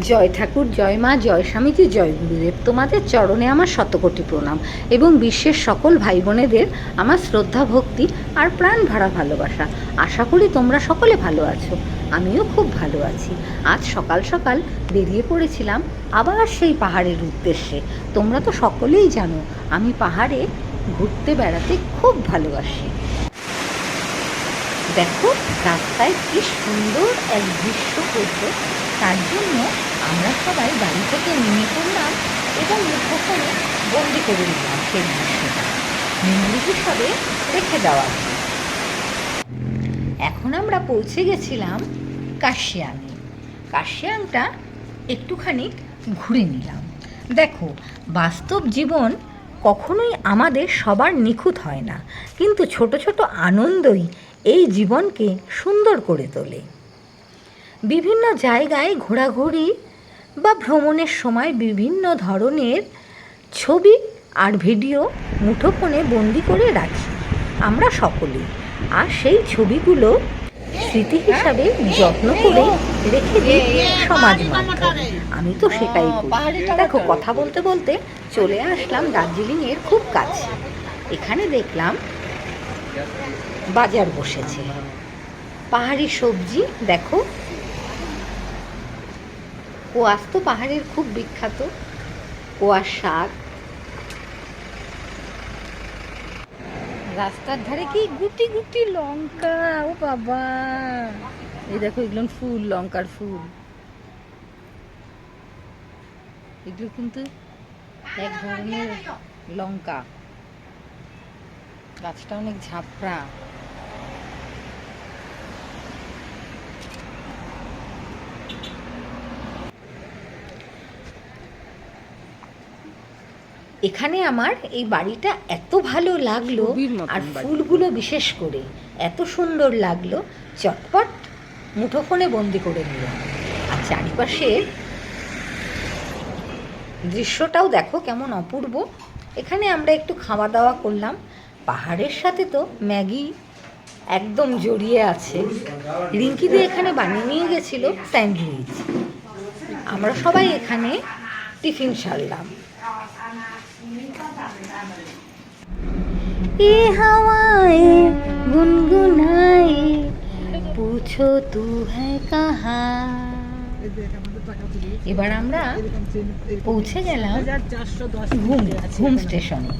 জয় ঠাকুর, জয় মা, জয় স্বামীজি, জয় গুরুদেব। তোমাদের চরণে আমার শতকোটি প্রণাম এবং বিশ্বের সকল ভাই বোনেদের আমার শ্রদ্ধা, ভক্তি আর প্রাণ ভরা ভালোবাসা। আশা করি তোমরা সকলে ভালো আছো। আমিও খুব ভালো আছি। আজ সকাল সকাল বেরিয়ে পড়েছিলাম আবার সেই পাহাড়ের উদ্দেশ্যে। তোমরা তো সকলেই জানো আমি পাহাড়ে ঘুরতে বেড়াতে খুব ভালোবাসি। দেখো রাস্তায় কি সুন্দর এক দৃশ্য করতো। তার জন্য আমরা সবাই বাড়ি থেকে নেমে পড়লাম এবং মুঠোফোনে বন্দি করে নিলাম সেই দৃশ্যটা, মেমোরি হিসাবে রেখে দেওয়া। এখন আমরা পৌঁছে গেছিলাম কাশিয়াঙে। কাশিয়াংটা একটুখানি ঘুরে নিলাম। দেখো, বাস্তব জীবন কখনোই আমাদের সবার নিখুঁত হয় না, কিন্তু ছোট ছোট আনন্দই এই জীবনকে সুন্দর করে তোলে। বিভিন্ন জায়গায় ঘোরাঘুরি বা ভ্রমণের সময় বিভিন্ন ধরনের ছবি আর ভিডিও মুঠোফোনে বন্দি করে রাখি আমরা সকলেই, আর সেই ছবিগুলো স্মৃতি হিসাবে যত্ন করে রেখে দিই সমাজ মাধ্যমে। আমি তো সেটাই করি। দেখো, কথা বলতে বলতে চলে আসলাম দার্জিলিংয়ের খুব কাছে। এখানে দেখলাম বাজার বসেছে, পাহাড়ি সবজি। দেখো, কোয়াশ তো পাহাড়ের খুব বিখ্যাত, কোয়াশ শাক। রাস্তার ধারে কি গুটি গুটি লঙ্কা, ও বাবা! এই দেখো, এগুলো ফুল, লঙ্কার ফুল। এগুলো কিন্তু এক ধরনের লঙ্কা। গাছটা অনেক ঝাপড়া। এখানে আমার এই বাড়িটা এত ভালো লাগলো, আর ফুলগুলো বিশেষ করে এত সুন্দর লাগলো, চটপট মুঠোফোনে বন্দি করে নিলাম। আর চারিপাশের দৃশ্যটাও দেখো কেমন অপূর্ব। এখানে আমরা একটু খাওয়া দাওয়া করলাম। পাহাড়ের সাথে তো ম্যাগি একদম জড়িয়ে আছে। রিঙ্কিদি এখানে বানিয়ে নিয়ে গেছিলো স্যান্ডউইচ। আমরা সবাই এখানে টিফিন সারলাম। ये हवाएं गुनगुनाए पूछो तू है कहाँ। এবার আমরা পৌঁছে গেলাম ঘুম স্টেশনে।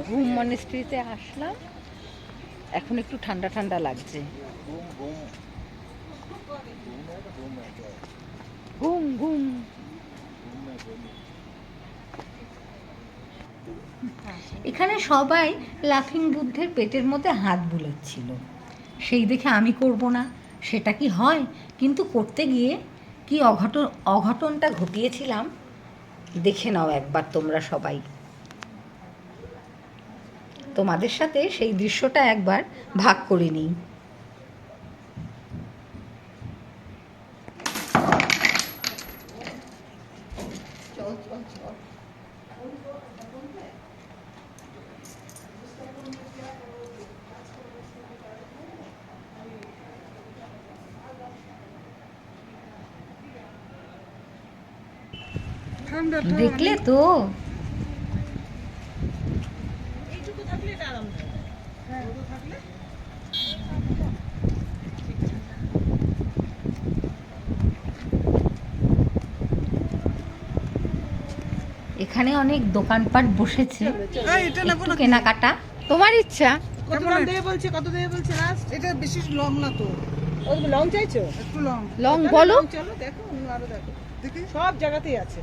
ঘুম মনেস্ট্রিতে আসলাম। এখন একটু ঠান্ডা ঠান্ডা লাগছে। ঘুম ঘুম। এখানে সবাই লাফিং বুদ্ধের পেটের মধ্যে হাত বুলোচ্ছিল। সেই দেখে আমি করব না, সেটা কি হয়? কিন্তু করতে গিয়ে কি অঘটনটা ঘটিয়েছিলাম দেখে নাও একবার তোমরা সবাই। তোমাদের সাথে সেই দৃশ্যটা একবার ভাগ করে নিই। দেখলে তো? এখানে অনেক দোকানপাট বসেছে, একটু কেনাকাটা। তোমার ইচ্ছা। কত দাম দেবে বলছে, কত দেবে বলছে লাস্ট? এটা বেশি লং না তো। ও লং চাইছো? একটু লং। লং বলো। চলো দেখো, আরো দেখো। দেখি সব জায়গাতেই আছে।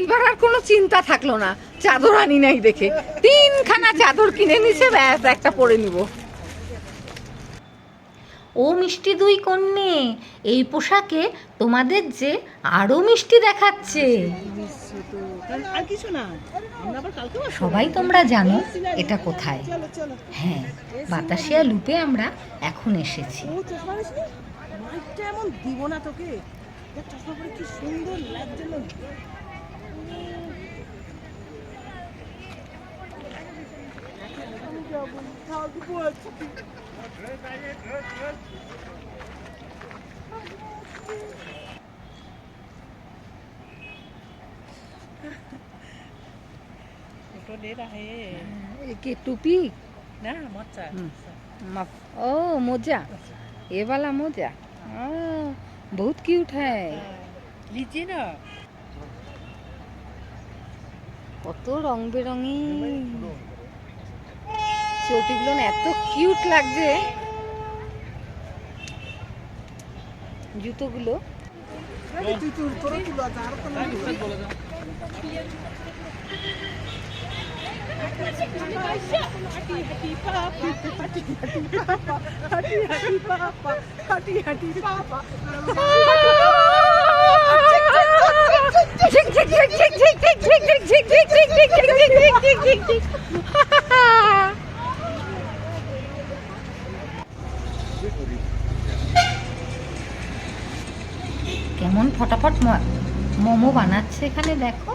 এবার আর কোনো চিন্তা থাকলো না, চাদর আনি নাই দেখে। 3খানা চাদর কিনে নিছে, ব্যাস একটা পরে নিব। ও মিষ্টি দুই কন্যে, এই পোশাকে তোমাদের যে আরো মিষ্টি দেখাচ্ছে। আর কিছু না, সবাই তোমরা জানো এটা কোথায়। হ্যাঁ, বাতাসিয়া লুপে আমরা এখন এসেছি। মাইকটা এমন দিব না তোকে, চশমা পরে কি সুন্দর লাগছে না। फोटो ले रहा है ये टोपी ना मचा ओ मोजा, ये वाला मोजा बहुत क्यूट है। लीजिए ना কত রং বেরঙি চটিগুলো না এত কিউট লাগছে। জুতোগুলো কেমন ফটাফট মোমো বানাচ্ছে এখানে দেখো।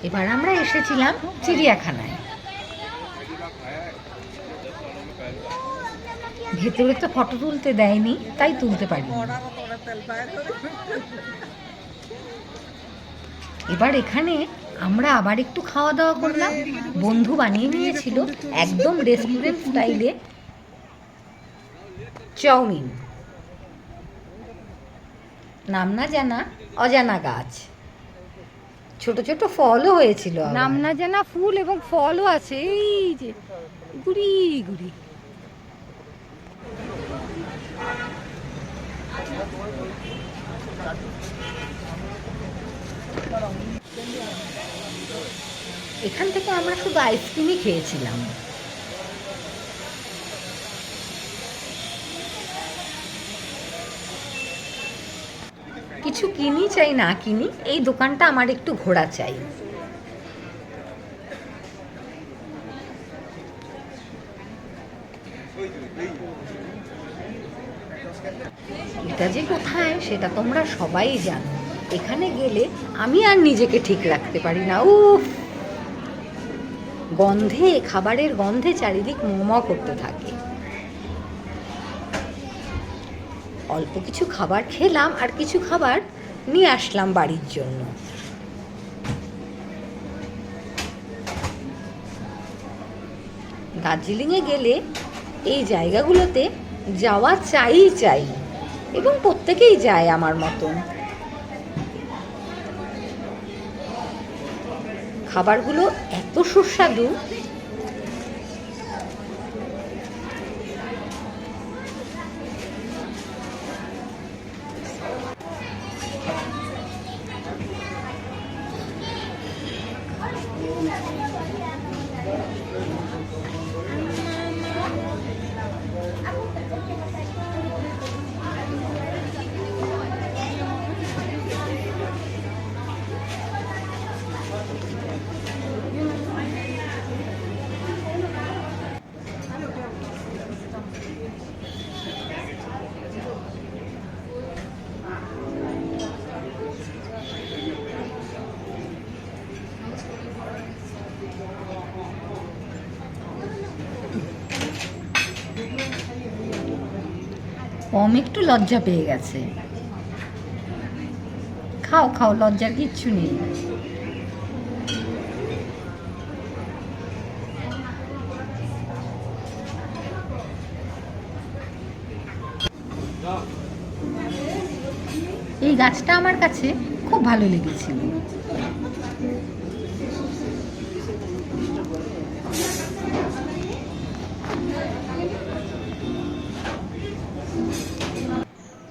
এবার আমরা এসেছিলাম চিড়িয়াখানায়। ভেতরে তো ফটো তুলতে দেয়নি, তাই তুলতে পারি। এবার এখানে আমরা আবার একটু খাওয়া দাওয়া করলাম। বন্ধু বানিয়ে নিয়েছিল একদম রেস্টুরেন্ট স্টাইলে চাউমিন। নাম না জানা অজানা গাছ, ছোট ছোট ফলও হয়েছিল। নাম না জানা ফুল এবং ফলও আছে। এই যে গুড়ি গুড়ি এখান থেকে আমরা শুধু আইসক্রিমই খেয়েছিলাম। কিছু কিনি চাই না কিনি, এই দোকানটা আমার একটু ঘোরা চাই। এটা যে কোথায় সেটা তোমরা সবাই জানো। এখানে গেলে আমি আর নিজেকে ঠিক রাখতে পারি না। উফ, গন্ধে, খাবারের গন্ধে চারিদিক মোমো করতে থাকে। অল্প কিছু খাবার খেলাম আর কিছু খাবার নিয়ে আসলাম বাড়ির জন্য। দার্জিলিংয়ে গেলে এই জায়গাগুলোতে যাওয়া চাই এবং প্রত্যেকেই যায় আমার মতন। খাবারগুলো এত সুস্বাদু। কম একটু লজ্জা পেয়ে গেছে। খাও খাও, লজ্জার কিচ্ছু নেই। এই গাছটা আমার কাছে খুব ভালো লেগেছিল।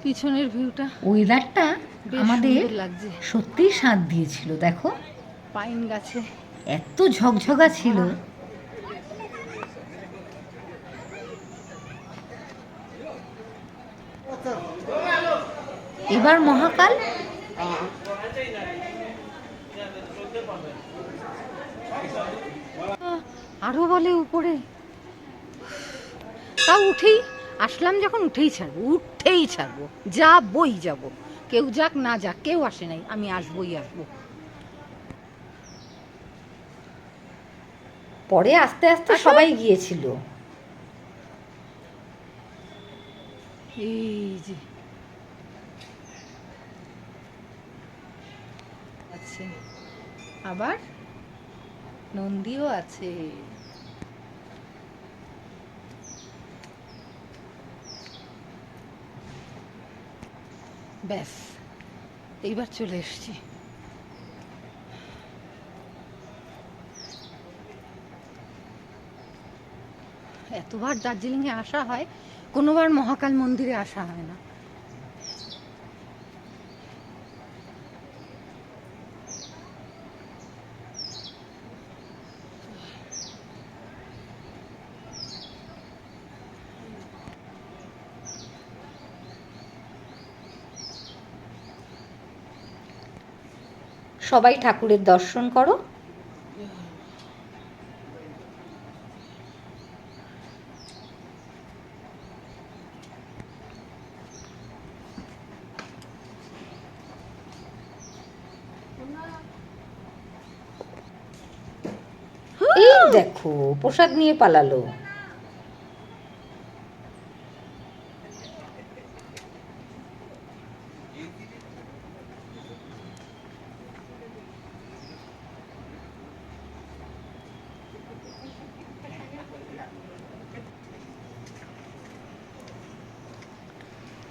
পিছনের ভিউটা, ওয়েদারটা আমাদের লাগছে, সত্যিই স্বাদ দিয়েছিল। দেখো পাইন গাছে এত ঝকঝকা ছিল। এবার মহাকাল। আরো বলে উপরে, তাও উঠেই আসলাম, যখন উঠেই ছাড়বো, যাবই যাবো। কেউ যাক না যাক, কেউ আসে নাই, আমি আসবই আসবো। পরে আস্তে আস্তে সবাই গিয়েছিল। এই যে আছে, আবার নন্দীও আছে। ব্যাস, এইবার চলে এসছি। এতবার দার্জিলিংয়ে আসা হয়, কোনোবার মহাকাল মন্দিরে আসা হয় না। সবাই ঠাকুরের দর্শন করো। এই দেখো প্রসাদ নিয়ে পালালো।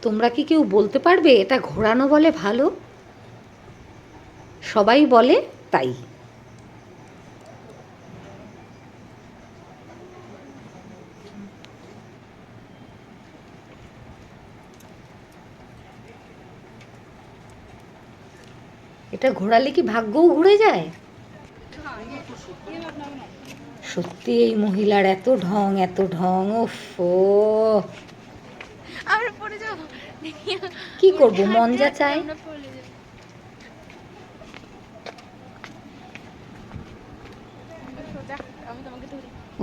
তোমরা কি কেউ বলতে পারবে এটা ঘোরানো বলে ভালো? সবাই বলে তাই। এটা ঘোরালে কি ভাগ্যও ঘুরে যায়? সত্যি এই মহিলার এত ঢং, এত ঢং। ওফ, কি করব, মন যা চায়।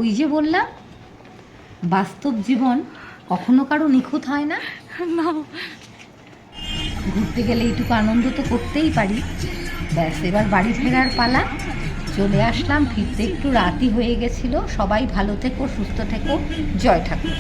ওই যে বললাম, বাস্তব জীবন কখনো কারো নিখুঁত হয় না। ঘুরতে গেলে এইটুকু আনন্দ তো করতেই পারি। ব্যাস, এবার বাড়ি ফেরার পালা। চলে আসলাম, ফিরতে একটু রাতই হয়ে গেছিল। সবাই ভালো থেকো, সুস্থ থেকো। জয় ঠাকুর।